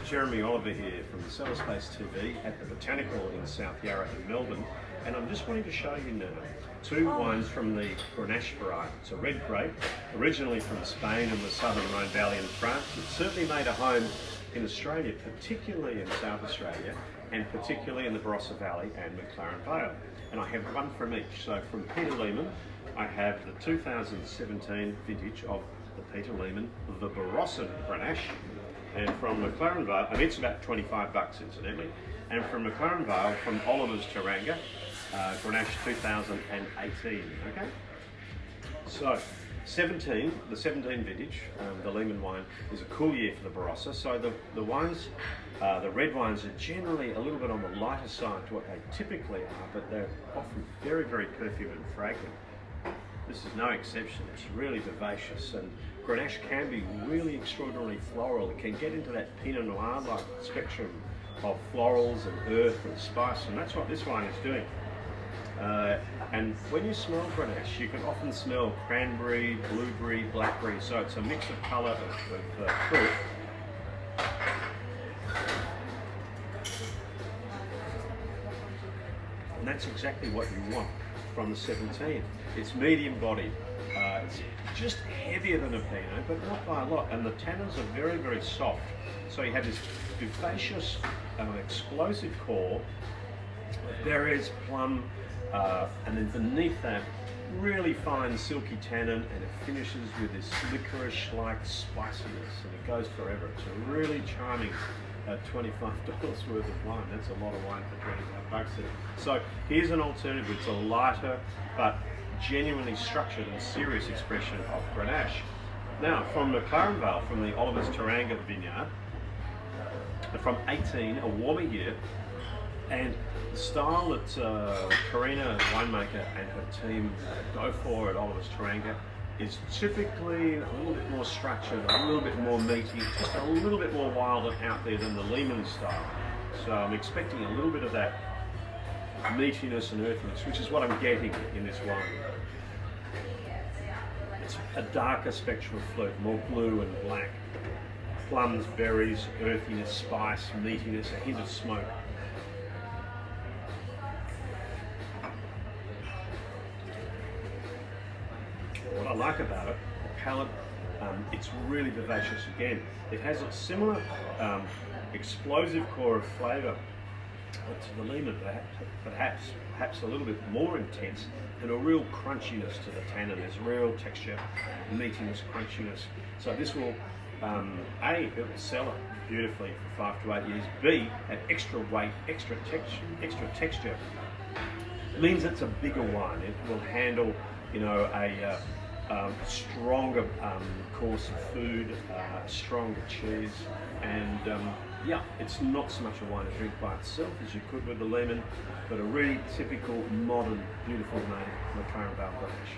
Jeremy Oliver here from CellarSpaceTV at the Botanical in South Yarra in Melbourne, and I'm just wanting to show you now two wines from the Grenache variety. It's a red grape, originally from Spain and the southern Rhone Valley in France. It's certainly made a home in Australia, particularly in South Australia, and particularly in the Barossa Valley and McLaren Vale. And I have one from each. So from Peter Lehmann, I have the 2017 vintage of the Peter Lehmann, the Barossa Grenache. And from McLaren Vale, and it's about 25 bucks incidentally. And from McLaren Vale, from Oliver's Taranga, Grenache 2018. Okay. So the 17 vintage, the Lehmann wine, is a cool year for the Barossa. So the wines, the red wines are generally a little bit on the lighter side to what they typically are, but they're often very, very perfumed and fragrant. This is no exception. It's really vivacious, and Grenache can be really extraordinarily floral. It can get into that Pinot Noir-like spectrum of florals and earth and spice, and that's what this wine is doing. And when you smell Grenache, you can often smell cranberry, blueberry, blackberry, so it's a mix of colour of fruit. And that's exactly what you want from the 17. It's medium bodied. It's just heavier than a Pinot, but not by a lot. And the tannins are very, very soft. So you have this vivacious, explosive core, berries, plum, and then beneath that, really fine silky tannin, and it finishes with this licorice-like spiciness, and it goes forever. It's a really charming $25 worth of wine. That's a lot of wine for 25 bucks. So here's an alternative. It's a lighter but genuinely structured and serious expression of Grenache. Now from McLaren Vale, from the Oliver's Taranga vineyard, from 18, a warmer year, and the style that Karina, winemaker, and her team go for at Oliver's Taranga is typically a little bit more structured, a little bit more meaty, just a little bit more wild and out there than the Lehmann style. So I'm expecting a little bit of that meatiness and earthiness, which is what I'm getting in this wine. It's a darker spectrum of fruit, more blue and black. Plums, berries, earthiness, spice, meatiness, a hint of smoke. What I like about it, the palate, it's really vivacious again. It has a similar explosive core of flavour to the Lehmann, perhaps a little bit more intense, and a real crunchiness to the tannin. There's real texture, meatiness, crunchiness. So this will, A, it will sell it beautifully for 5 to 8 years. B, at extra weight, extra texture, it means it's a bigger wine. It will handle, you know, a stronger course of food, stronger cheese, and yeah, it's not so much a wine to drink by itself as you could with the Lehmann, but a really typical, modern, beautiful native McLaren Vale Grenache.